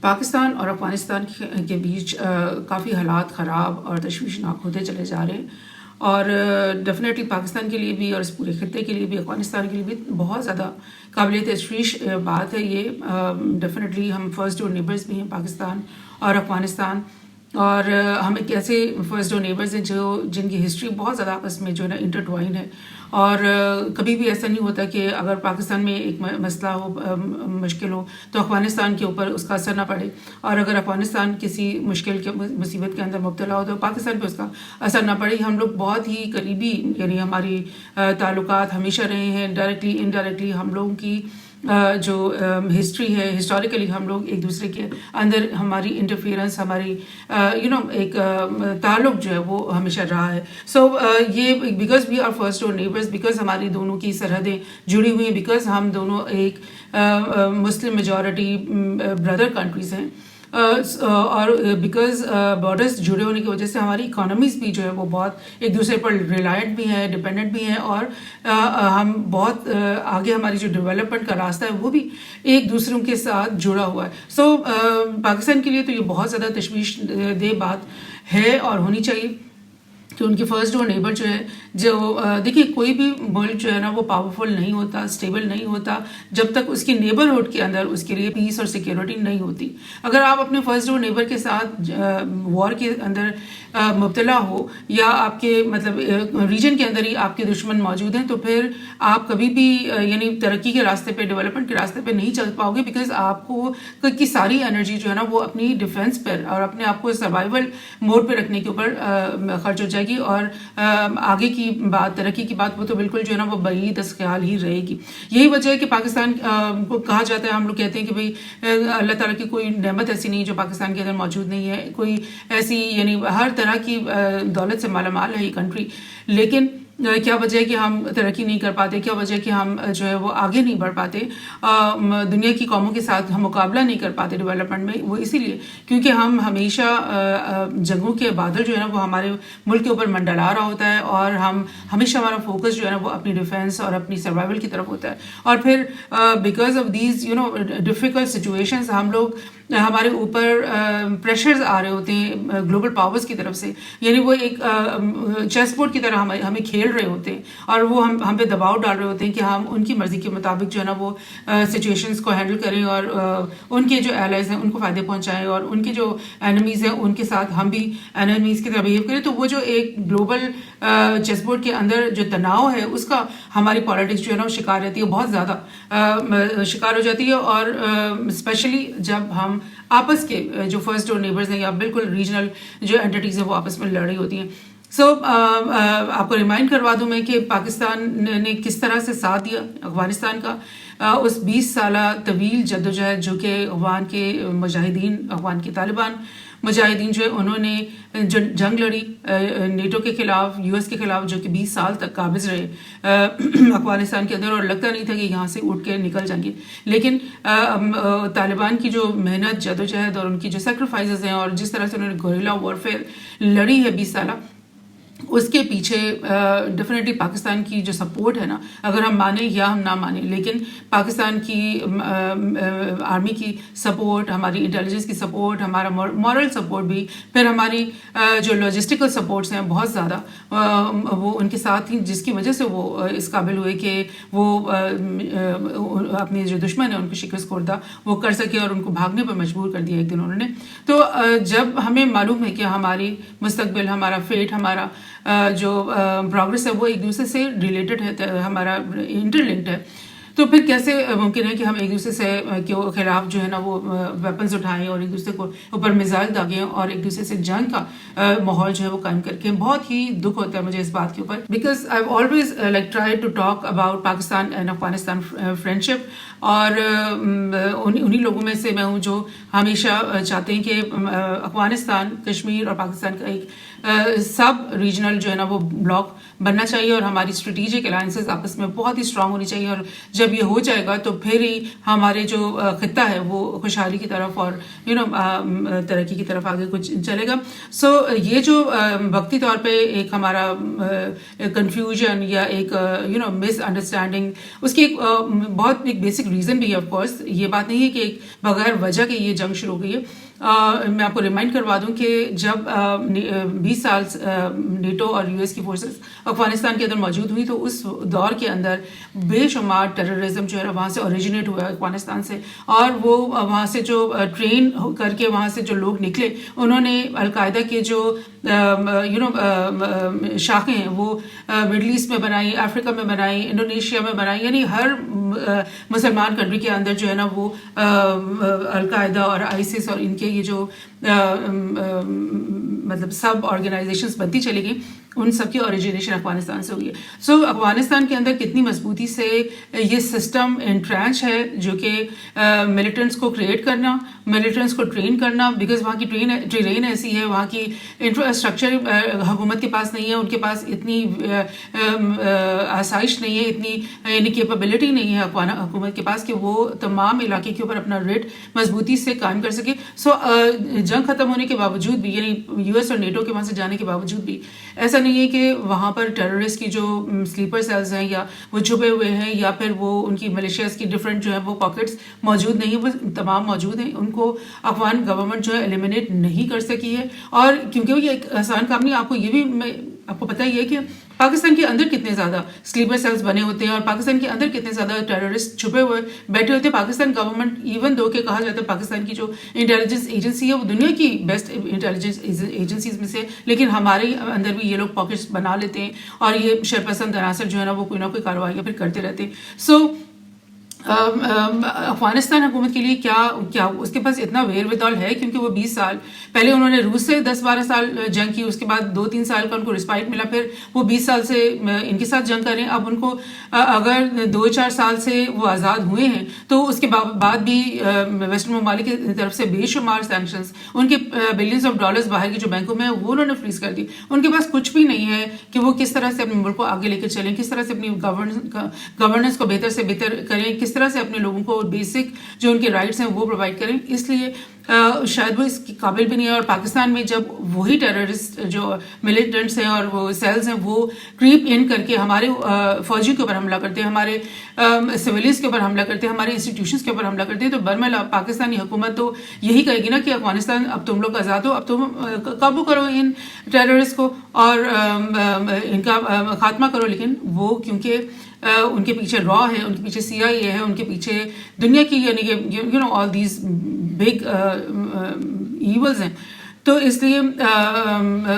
پاکستان اور افغانستان کے بیچ کافی حالات خراب اور تشویشناک ہوتے چلے جا رہے ہیں، اور ڈیفینیٹلی پاکستان کے لیے بھی اور اس پورے خطے کے لیے بھی، افغانستان کے لیے بھی بہت زیادہ قابل تشویش بات ہے یہ۔ ڈیفینیٹلی ہم فرسٹ ڈور نیبرز بھی ہیں پاکستان اور افغانستان، اور ہم ایک ایسے فرسٹ ڈور نیبرز ہیں جن کی ہسٹری بہت زیادہ آپس میں جو ہے نا انٹرٹوائن ہے، اور کبھی بھی ایسا نہیں ہوتا کہ اگر پاکستان میں ایک مسئلہ ہو، مشکل ہو، تو افغانستان کے اوپر اس کا اثر نہ پڑے، اور اگر افغانستان کسی مشکل کے مصیبت کے اندر مبتلا ہو تو پاکستان پہ اس کا اثر نہ پڑے۔ ہم لوگ بہت ہی قریبی، یعنی ہماری تعلقات ہمیشہ رہے ہیں، ڈائریکٹلی انڈائریکٹلی ہم لوگوں کی جو ہسٹری ہے، ہسٹوریکلی ہم لوگ ایک دوسرے کے اندر ہماری انٹرفیئرنس، ہماری ایک تعلق جو ہے وہ ہمیشہ رہا ہے۔ سو یہ because we are first door neighbors, because ہماری دونوں کی سرحدیں جڑی ہوئی ہیں، بیکاز ہم دونوں ایک مسلم میجورٹی بردر کنٹریز ہیں، اور بیکاز بارڈرز جڑے ہونے کی وجہ سے ہماری اکانومیز بھی جو ہے وہ بہت ایک دوسرے پر ریلائنٹ بھی ہیں، ڈپینڈنٹ بھی ہیں، اور ہم بہت آگے ہماری جو ڈیولپمنٹ کا راستہ ہے وہ بھی ایک دوسروں کے ساتھ جڑا ہوا ہے۔ سو پاکستان کے لیے تو یہ بہت زیادہ تشویش دہ بات ہے اور ہونی چاہیے کہ ان کی فرسٹ ڈور نیبر جو ہے، جو دیکھیے کوئی بھی ملک جو ہے نا وہ پاورفل نہیں ہوتا، اسٹیبل نہیں ہوتا جب تک اس کی نیبرہڈ کے اندر اس کے لیے پیس اور سیکیورٹی نہیں ہوتی۔ اگر آپ اپنے فرسٹ ڈور نیبر کے ساتھ وار کے اندر مبتلا ہو، یا آپ کے مطلب ریجن کے اندر ہی آپ کے دشمن موجود ہیں، تو پھر آپ کبھی بھی یعنی ترقی کے راستے پہ، ڈیولپمنٹ کے راستے پہ نہیں چل پاؤ گے، بیکاز آپ کو کی ساری انرجی جو ہے نا وہ اپنی ڈیفینس پر اور اپنے آپ کو سروائیول موڈ پہ رکھنے کے اوپر خرچ ہو جائے گی، اور آگے کی بات، ترقی کی بات، وہ تو بالکل جو ہے نا وہ بعید از خیال ہی رہے گی۔ یہی وجہ ہے کہ پاکستان کو کہا جاتا ہے، ہم لوگ کہتے ہیں کہ بھئی اللہ تعالیٰ کی کوئی نعمت ایسی نہیں جو پاکستان کے اندر موجود نہیں ہے، کوئی ایسی یعنی ہر طرح کی دولت سے مالا مال ہے یہ کنٹری، لیکن کیا وجہ ہے کہ ہم ترقی نہیں کر پاتے، کیا وجہ ہے کہ ہم جو ہے وہ آگے نہیں بڑھ پاتے، دنیا کی قوموں کے ساتھ ہم مقابلہ نہیں کر پاتے ڈیولپمنٹ میں؟ وہ اسی لیے کیونکہ ہم ہمیشہ جنگوں کے بادل جو ہے نا وہ ہمارے ملک کے اوپر منڈلا رہا ہوتا ہے، اور ہم ہمیشہ ہمارا فوکس جو ہے نا وہ اپنی ڈیفینس اور اپنی سروائیول کی طرف ہوتا ہے، اور پھر because of these difficult situations ہم لوگ، ہمارے اوپر پریشرز آ رہے ہوتے ہیں گلوبل پاورز کی طرف سے، یعنی وہ ایک چیس بورڈ کی طرح ہمیں کھیل رہے ہوتے ہیں، اور وہ ہم پہ دباؤ ڈال رہے ہوتے ہیں کہ ہم ان کی مرضی کے مطابق جو ہے نا وہ سچویشنز کو ہینڈل کریں، اور ان کے جو ایلائز ہیں ان کو فائدے پہنچائیں، اور ان کے جو اینمیز ہیں ان کے ساتھ ہم بھی اینمیز کی طرح بہیو کریں۔ تو وہ جو ایک گلوبل چیس بورڈ کے اندر جو تناؤ ہے اس کا ہماری پالیٹکس جو ہے نا وہ شکار رہتی ہے، بہت زیادہ شکار ہو جاتی ہے، اور اسپیشلی جب ہم آپس کے جو فرسٹ ڈور نیبرز ہیں یا بالکل ریجنل جو اینٹیز ہیں وہ آپس میں لڑ رہی ہوتی ہیں۔ سو آپ کو ریمائنڈ کروا دوں میں کہ پاکستان نے کس طرح سے ساتھ دیا افغانستان کا اس 20 سالہ طویل جدوجہد، جو کہ افغان کے مجاہدین، افغان کے طالبان مجاہدین جو ہے انہوں نے جو جنگ لڑی نیٹو کے خلاف، یو ایس کے خلاف، جو کہ 20 سال تک قابض رہے افغانستان کے اندر، اور لگتا نہیں تھا کہ یہاں سے اٹھ کے نکل جائیں گے، لیکن طالبان کی جو محنت، جدوجہد اور ان کی جو سیکریفائسز ہیں، اور جس طرح سے انہوں نے گوریلا وارفیئر لڑی ہے 20 سالہ، اس کے پیچھے ڈیفینیٹلی پاکستان کی جو سپورٹ ہے نا، اگر ہم مانیں یا ہم نہ مانیں، لیکن پاکستان کی آرمی کی سپورٹ، ہماری انٹیلیجنس کی سپورٹ، ہمارا مورل سپورٹ بھی، پھر ہماری جو لاجسٹیکل سپورٹس ہیں بہت زیادہ، وہ ان کے ساتھ ہی، جس کی وجہ سے وہ اس قابل ہوئے کہ وہ اپنے جو دشمن ہیں ان کو شکست خوردہ وہ کر سکے، اور ان کو بھاگنے پر مجبور کر دیا ایک دن انہوں نے۔ تو جب ہمیں معلوم ہے کہ ہماری مستقبل، ہمارا فیٹ، ہمارا جو پروگرس ہے وہ ایک دوسرے سے ریلیٹڈ ہے، ہمارا انٹر لنکڈ ہے، تو پھر کیسے ممکن ہے کہ ہم ایک دوسرے سے کے خلاف جو ہے نا وہ ویپنز اٹھائیں، اور ایک دوسرے کو اوپر میزائل داغیں، اور ایک دوسرے سے جنگ کا ماحول جو ہے وہ قائم کر کے؟ بہت ہی دکھ ہوتا ہے مجھے اس بات کے اوپر، because I always like try to talk about Pakistan and Afghanistan friendship, اور انہی لوگوں میں سے میں ہوں جو ہمیشہ چاہتے ہیں کہ افغانستان، کشمیر اور پاکستان کا ایک سب ریجنل جو ہے نا وہ بلاک بننا چاہیے، اور ہماری اسٹریٹجک الائنسز آپس میں بہت ہی اسٹرانگ ہونی چاہیے، اور جب یہ ہو جائے گا تو پھر ہی ہمارے جو خطہ ہے وہ خوشحالی کی طرف اور ترقی کی طرف آگے کچھ چلے گا۔ سو یہ جو وقتی طور پہ ایک ہمارا کنفیوژن یا ایک مس انڈرسٹینڈنگ، اس کی ایک بہت ایک بیسک ریزن بھی ہے آف کورس. یہ بات نہیں ہے کہ بغیر وجہ کے یہ جنگ شروع ہو گئی ہے. میں آپ کو ریمائنڈ کروا دوں کہ جب 20 سال نیٹو اور یو ایس کی فورسز افغانستان کے اندر موجود ہوئی تو اس دور کے اندر بے شمار ٹیررزم جو ہے وہاں سے اوریجنیٹ ہوا ہے افغانستان سے, اور وہ وہاں سے جو ٹرین کر کے وہاں سے جو لوگ نکلے انہوں نے القاعدہ کے جو شاخیں ہیں وہ مڈل ایسٹ میں بنائی, افریقہ میں بنائی, انڈونیشیا میں بنائی, یعنی ہر مسلمان کنٹری کے اندر جو ہے نا وہ القاعدہ اور آئیسس اور ان کے یہ جو مطلب سب آرگنائزیشنس بنتی چلی گئی, ان سب کی اوریجنیشن افغانستان سے ہوئی ہے. سو افغانستان کے اندر کتنی مضبوطی سے یہ سسٹم انٹرینچ ہے جو کہ ملیٹنٹس کو کریٹ کرنا, ملیٹنٹس کو ٹرین کرنا, بیکاز وہاں کی ٹرین ایسی ہے, وہاں کی انفراسٹرکچر حکومت کے پاس نہیں ہے, ان کے پاس اتنی آسائش نہیں ہے, اتنی یعنی کیپبلٹی نہیں ہے حکومت کے پاس کہ وہ تمام علاقے کے اوپر اپنا ریٹ مضبوطی سے قائم کر سکے. سو جنگ ختم ہونے کے باوجود بھی, یعنی یو ایس اور نیٹو کے وہاں سے جانے کے باوجود بھی ایسا نہیں ہے کہ وہاں پر ٹیررسٹ کی جو سلیپر سیلز ہیں یا وہ چھپے ہوئے ہیں یا پھر وہ ان کی ملیشیاز کی ڈفرینٹ جو ہے وہ پاکٹس موجود نہیں ہیں, وہ تمام موجود ہیں. ان کو افغان گورنمنٹ جو ہے ایلیمینیٹ نہیں کر سکی ہے, اور کیونکہ وہ یہ ایک آسان کام نہیں. آپ کو یہ بھی آپ کو پتہ ہی ہے کہ پاکستان کے اندر کتنے زیادہ سلیپر سیلز بنے ہوتے ہیں اور پاکستان کے اندر کتنے زیادہ ٹیررسٹ چھپے ہوئے بیٹھے ہوتے ہیں. پاکستان گورنمنٹ ایون دو کہ کہا جاتا ہے پاکستان کی جو انٹیلیجنس ایجنسی ہے وہ دنیا کی بیسٹ انٹیلیجنس ایجنسیز میں سے, لیکن ہمارے اندر بھی یہ لوگ پاکٹس بنا لیتے ہیں اور یہ شرپسند عناصر جو ہے نا وہ کوئی نہ کوئی کارروائیاں پھر کرتے رہتے ہیں. سو افغانستان حکومت کے لیے کیا اس کے پاس اتنا ویر ودال ہے, کیونکہ وہ 20 سال پہلے انہوں نے روس سے 10-12 سال جنگ کی, اس کے بعد 2-3 سال کا ان کو رسپائٹ ملا, پھر وہ 20 سال سے ان کے ساتھ جنگ کریں. اب ان کو اگر 2-4 سال سے وہ آزاد ہوئے ہیں تو اس کے بعد بھی ویسٹرن ممالک کی طرف سے بے شمار سینکشنز, ان کے بلینز آف ڈالرز باہر کی جو بینکوں میں وہ انہوں نے فریز کر دی. ان کے پاس کچھ بھی نہیں ہے کہ وہ کس طرح سے اپنے ملک کو آگے لے کے چلیں, کس طرح سے اپنی گورننس کو بہتر سے بہتر کریں, کس طرح سے اپنے لوگوں کو بیسک جو ان کے رائٹس ہیں وہ پرووائڈ کریں. اس لیے شاید وہ اس کے قابل بھی نہیں ہے. اور پاکستان میں جب وہی ٹیررسٹ جو ملیٹنٹس ہیں اور وہ سیلز ہیں وہ کریپ ان کر کے ہمارے فوجیوں کے اوپر حملہ کرتے ہیں, ہمارے سویلینس کے اوپر حملہ کرتے ہیں, ہمارے انسٹیٹیوشنس کے اوپر حملہ کرتے ہیں, تو برمل پاکستانی حکومت تو یہی کہے گی نا کہ افغانستان اب تم لوگ آزاد ہو, اب تم قابو کرو ان ٹیررسٹ کو اور ان کا خاتمہ کرو. لیکن وہ کیونکہ ان کے پیچھے را ہے, ان کے پیچھے CIA ہے, ان کے پیچھے دنیا کی یعنی کہ آل دیز بگ ایولز ہیں, تو اس لیے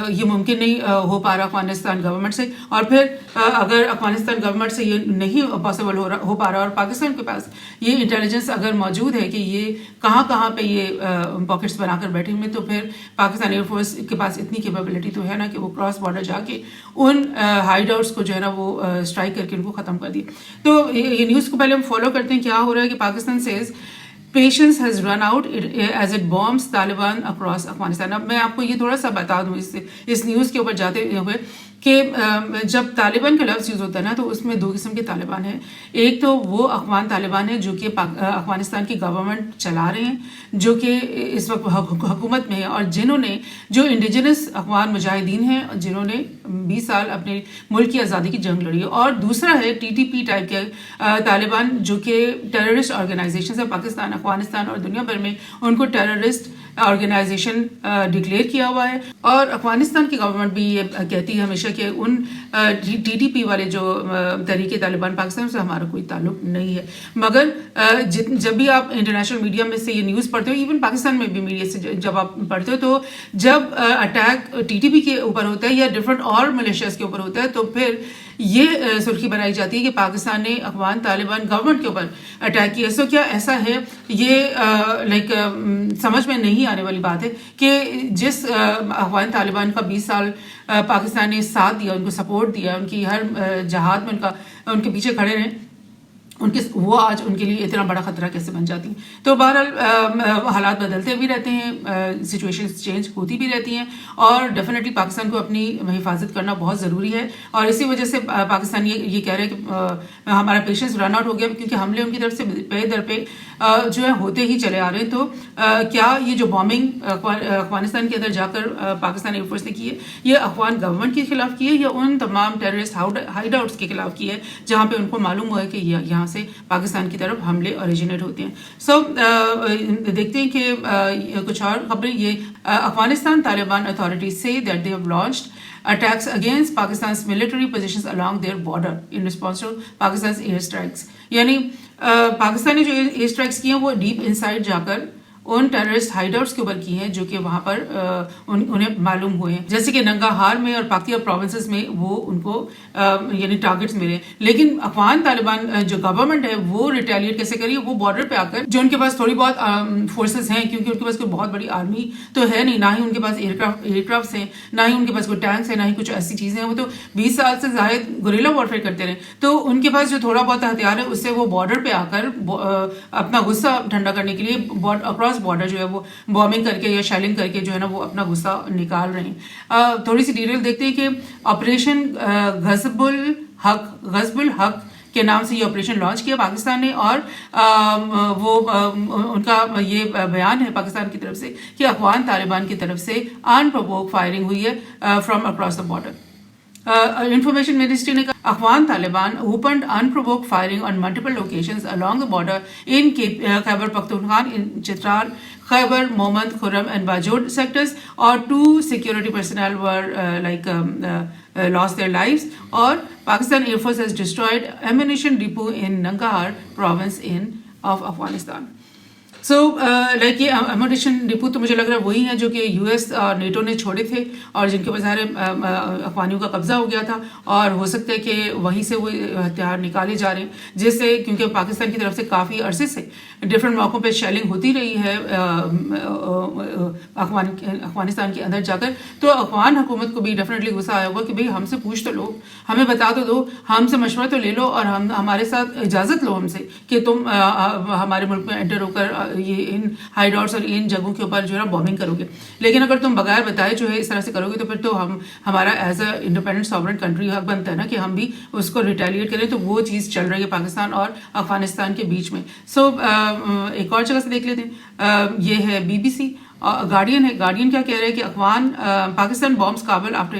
یہ ممکن نہیں ہو پا رہا افغانستان گورنمنٹ سے. اور پھر اگر افغانستان گورنمنٹ سے یہ نہیں پاسبل ہو پا رہا اور پاکستان کے پاس یہ انٹیلیجنس اگر موجود ہے کہ یہ کہاں پہ یہ پاکٹس بنا کر بیٹھے ہوئے, تو پھر پاکستان ایئر فورس کے پاس اتنی کیپیبلٹی تو ہے نا کہ وہ کراس بارڈر جا کے ان ہائیڈ آؤٹس کو جو ہے نا وہ اسٹرائک کر کے ان کو ختم کر دی. تو یہ نیوز کو پہلے ہم فالو کرتے ہیں. کیا ہو رہا ہے کہ Pakistan says Patience has run out as it bombs Taliban across Afghanistan. اب میں آپ کو یہ تھوڑا سا بتا دوں اس نیوز کے اوپر جاتے ہوئے کہ جب طالبان کا لفظ یوز ہوتا ہے نا تو اس میں 2 قسم کے طالبان ہیں. ایک تو وہ افغان طالبان ہیں جو کہ افغانستان کی گورنمنٹ چلا رہے ہیں, جو کہ اس وقت حکومت میں ہیں, اور جنہوں نے جو انڈیجنس افغان مجاہدین ہیں جنہوں نے 20 سال اپنے ملک کی آزادی کی جنگ لڑی ہے. اور دوسرا ہے TTP ٹائپ کے طالبان جو کہ ٹیررسٹ آرگنائزیشن ہے. پاکستان, افغانستان اور دنیا بھر میں ان کو ٹیررسٹ آرگنائزیشن ڈکلیئر کیا ہوا ہے. اور افغانستان کی گورنمنٹ بھی یہ کہتی ہے ہمیشہ کہ ان TTP والے جو تحریک طالبان پاکستان سے ہمارا کوئی تعلق نہیں ہے. مگر جب بھی آپ انٹرنیشنل میڈیا میں سے یہ نیوز پڑھتے ہو, ایون پاکستان میں بھی میڈیا سے جب آپ پڑھتے ہو, تو جب اٹیک TTP کے اوپر ہوتا ہے یا ڈفرنٹ اور ملیشیاز کے اوپر ہوتا ہے تو پھر یہ سرخی بنائی جاتی ہے کہ پاکستان نے افغان طالبان گورنمنٹ کے اوپر اٹیک کیا. سو کیا ایسا ہے؟ یہ سمجھ میں نہیں آنے والی بات ہے کہ جس افغان طالبان کا 20 سال پاکستان نے ساتھ دیا, ان کو سپورٹ دیا, ان کی ہر جہاد میں ان کے پیچھے کھڑے رہے, وہ آج ان کے لیے اتنا بڑا خطرہ کیسے بن جاتی ہیں. تو بہرحال حالات بدلتے بھی رہتے ہیں, سچویشنز چینج ہوتی بھی رہتی ہیں, اور ڈیفینیٹلی پاکستان کو اپنی حفاظت کرنا بہت ضروری ہے. اور اسی وجہ سے پاکستان یہ کہہ رہے ہیں کہ ہمارا پیشنس رن آؤٹ ہو گیا, کیونکہ حملے ان کی طرف سے پے در پہ جو ہے ہوتے ہی چلے آ رہے ہیں. تو کیا یہ جو بامبنگ افغانستان کے اندر جا کر پاکستان ایئر فورس نے کی ہے یہ افغان گورنمنٹ کے خلاف کی ہے یا ان تمام ٹیررسٹ ہائیڈ آؤٹس کے خلاف کی ہے جہاں پہ ان کو معلوم ہوا ہے کہ یہاں سے پاکستان کی طرف حملے اوریجنیٹ ہوتے ہیں. سو دیکھتے ہیں کہ کچھ اور خبریں. یہ افغانستان طالبان اتھارٹیز سے that they have launched attacks against Pakistan's military positions along their border in response to Pakistan's air strikes. یعنی پاکستان نے جو ایئر اسٹرائکس کی ہیں وہ ڈیپ انسائڈ جا کر ان ٹیررسٹ ہائیڈ آؤٹس کے اوپر کی ہیں جو کہ وہاں پر انہیں معلوم ہوئے ہیں, جیسے کہ ننگاہار میں اور پاکتیا پروونسز میں وہ ان کو یعنی ٹارگٹس ملے. لیکن افغان طالبان جو گورنمنٹ ہے وہ ریٹیلیٹ کیسے کری, وہ بارڈر پہ آ کر جو ان کے پاس تھوڑی بہت فورسز ہیں, کیونکہ ان کے پاس کوئی بہت بڑی آرمی تو ہے نہیں, نہ ہی ان کے پاس ایئر کرافٹس ہیں, نہ ہی ان کے پاس کوئی ٹینکس ہیں, نہ ہی کچھ ایسی چیزیں ہیں. وہ تو 20 سال سے زائد گوریلا وارفیئر کرتے رہے, تو ان کے پاس جو تھوڑا بہت ہتھیار ہے اس سے وہ بارڈر پہ آ کر اپنا غصہ ٹھنڈا کرنے کے لیے اکراس بارڈر جو ہے وہ بامبنگ کر کے یا شیلنگ کر کے جو ہے نا وہ اپنا غصہ نکال رہے ہیں. تھوڑی سی ڈیٹیل دیکھتے ہیں کہ آپریشن غصب الحق کے نام سے یہ آپریشن لانچ کیا پاکستان نے, اور وہ ان کا یہ بیان ہے پاکستان کی طرف سے کہ افغان طالبان کی طرف سے ان پروووک فائرنگ ہوئی ہے from across the border. Information ministry نے کہا Afghan Taliban opened unprovoked firing on multiple locations along the border in Khyber Pakhtunkhwa, in Chitral, Khyber, Mohmand, Khurram and Bajod sectors, اور 2 security personnel were lost their lives. اور Pakistan Air Force has destroyed ammunition depot in Nangarhar province of Afghanistan. So like یہ ammunition depot تو مجھے لگ رہا ہے وہی ہیں جو کہ یو ایس اور نیٹو نے چھوڑے تھے اور جن کے اوپر سارے افغانیوں کا قبضہ ہو گیا تھا, اور ہو سکتا ہے کہ وہیں سے وہ ہتھیار نکالے جا رہے ہیں, جس سے کیونکہ پاکستان کی طرف سے کافی عرصے سے ڈفرینٹ موقعوں پہ شیلنگ ہوتی رہی ہے افغانستان کے اندر جا کر, تو افغان حکومت کو بھی ڈیفینیٹلی غصہ آیا ہوگا کہ بھئی ہم سے پوچھ تو لو, ہمیں بتا تو دو, ہم سے مشورہ تو لے لو, اور ہمارے ساتھ اجازت لو ہم سے کہ تم ہمارے ملک میں انٹر ہو کر یہ ان ہائیڈ آؤٹس اور ان جگہوں کے اوپر جو ہے نا بامبنگ کرو گے. لیکن اگر تم بغیر بتائے جو ہے اس طرح سے کرو گے تو پھر تو ہمارا as a independent sovereign country حق بنتا ہے نا کہ ہم بھی اس کو ریٹیلیٹ کریں. تو وہ چیز چل رہی ہے پاکستان اور افغانستان کے بیچ میں. سو ایک اور جگہ سے دیکھ لیتے ہیں, یہ ہے BBC گارڈین ہے. گارڈین کیا کہہ رہے ہیں کہ Pakistan bombs Kabul after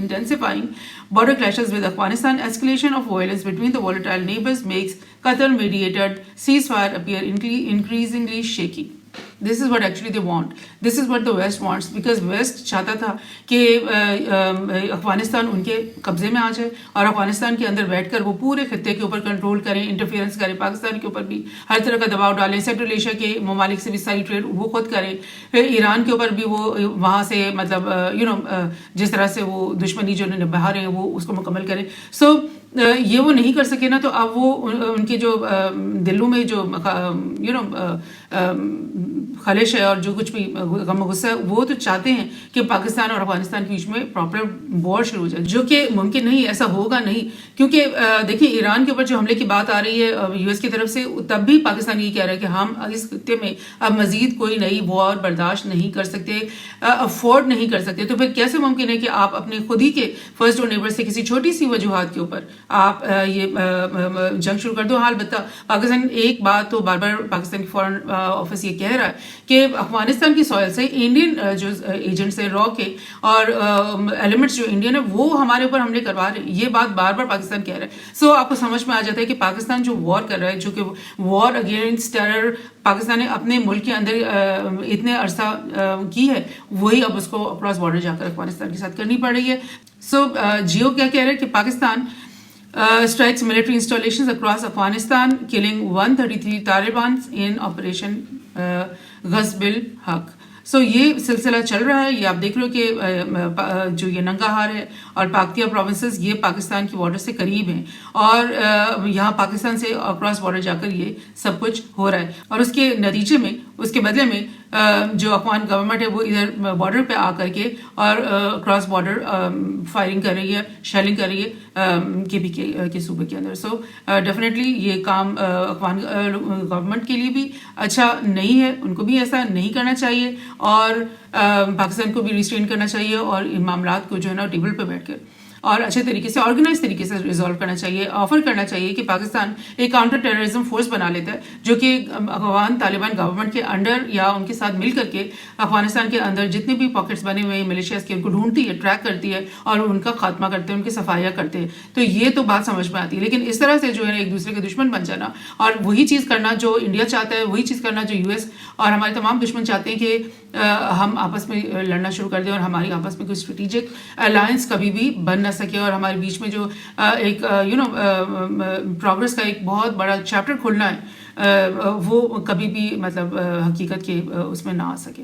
intensifying border clashes with Afghanistan. Escalation of violence between the volatile neighbors makes Qatar-mediated ceasefire appear increasingly shaky. This is what actually they want. This is what the West wants, because West چاہتا تھا کہ افغانستان ان کے قبضے میں آ جائے اور افغانستان کے اندر بیٹھ کر وہ پورے خطے کے اوپر کنٹرول کریں, انٹرفیئرنس کریں, پاکستان کے اوپر بھی ہر طرح کا دباؤ ڈالیں, سینٹرل ایشیا کے ممالک سے بھی ساری ٹریڈ وہ خود کریں, پھر ایران کے اوپر بھی وہ وہاں سے مطلب جس طرح سے وہ دشمنی جو نبھا رہے ہیں وہ اس کو مکمل کریں. سو یہ وہ نہیں کر سکے نا, تو اب وہ ان کے جو دلوں میں جو خلش ہے اور جو کچھ بھی غم و غصہ ہے وہ تو چاہتے ہیں کہ پاکستان اور افغانستان کے بیچ میں پراپر وار شروع ہو جائے, جو کہ ممکن نہیں, ایسا ہوگا نہیں. کیونکہ دیکھیں ایران کے اوپر جو حملے کی بات آ رہی ہے یو ایس کی طرف سے, تب بھی پاکستان یہ کہہ رہا ہے کہ ہم اس خطے میں اب مزید کوئی نئی وار برداشت نہیں کر سکتے, افورڈ نہیں کر سکتے. تو پھر کیسے ممکن ہے کہ آپ اپنے خود ہی کے فرسٹ ڈور نیبر سے کسی چھوٹی سی وجوہات کے اوپر آپ یہ جنگ شروع کر دو. ہاں البتہ پاکستان ایک بات تو بار بار پاکستان کی فورن آفس یہ کہہ رہا ہے کہ افغانستان کی سوئل سے انڈین جو ایجنٹس ہیں را کے اور ایلیمنٹس جو انڈین ہے وہ ہمارے اوپر حملے کروا رہے ہیں, یہ بات بار بار پاکستان کہہ رہا ہے. سو آپ کو سمجھ میں آ جاتا ہے کہ پاکستان جو وار کر رہا ہے, جو کہ وار اگینسٹ ٹیرر پاکستان نے اپنے ملک کے اندر اتنے عرصہ کی ہے, وہی اب اس کو اکراس بارڈر جا کر افغانستان کے ساتھ کرنی پڑ رہی ہے. سو جیو کیا کہہ رہے ہیں کہ Pakistan strikes military installations across Afghanistan, killing 133 Talibans in Operation غصب الحق. سو یہ سلسلہ چل رہا ہے. یہ آپ دیکھ رہے ہو کہ جو یہ ننگاہار ہے اور پاکتیا پروونسز یہ پاکستان کی بارڈر سے قریب ہیں, اور یہاں پاکستان سے اکراس بارڈر جا کر یہ سب کچھ ہو رہا ہے. اور اس کے نتیجے میں, اس کے بدلے میں جو افغان گورنمنٹ ہے وہ ادھر بارڈر پہ آ کر کے اور کراس بارڈر فائرنگ کر رہی ہے, شیلنگ کر رہی ہے KPK کے صوبے کے اندر. سو ڈیفینیٹلی یہ کام افغان گورنمنٹ کے لیے بھی اچھا نہیں ہے, ان کو بھی ایسا نہیں کرنا چاہیے, اور پاکستان کو بھی ریسٹرین کرنا چاہیے اور ان معاملات کو جو ہے نا ٹیبل پہ بیٹھ کر اور اچھے طریقے سے آرگنائز طریقے سے ریزالو کرنا چاہیے. آفر کرنا چاہیے کہ پاکستان ایک کاؤنٹر ٹیررزم فورس بنا لیتا ہے جو کہ افغان طالبان گورنمنٹ کے انڈر یا ان کے ساتھ مل کر کے افغانستان کے اندر جتنے بھی پاکٹس بنے ہوئے ہیں ملیشیاز کے ان کو ڈھونڈتی ہے, ٹریک کرتی ہے اور ان کا خاتمہ کرتے ہیں, ان کی صفائیاں کرتے ہیں. تو یہ تو بات سمجھ میں آتی ہے. لیکن اس طرح سے جو ہے نا ایک دوسرے کے دشمن بن جانا اور وہی چیز کرنا جو انڈیا چاہتا ہے, وہی چیز کرنا جو یو ایس اور ہمارے تمام دشمن چاہتے ہیں کہ ہم آپس میں لڑنا شروع کر دیں اور ہماری آپس میں کوئی اسٹریٹجک الائنس کبھی بھی بن نہ سکے اور ہمارے بیچ میں جو ایک پروگرس کا ایک بہت بڑا چیپٹر کھلنا ہے وہ کبھی بھی مطلب حقیقت کے اس میں نہ آ سکے.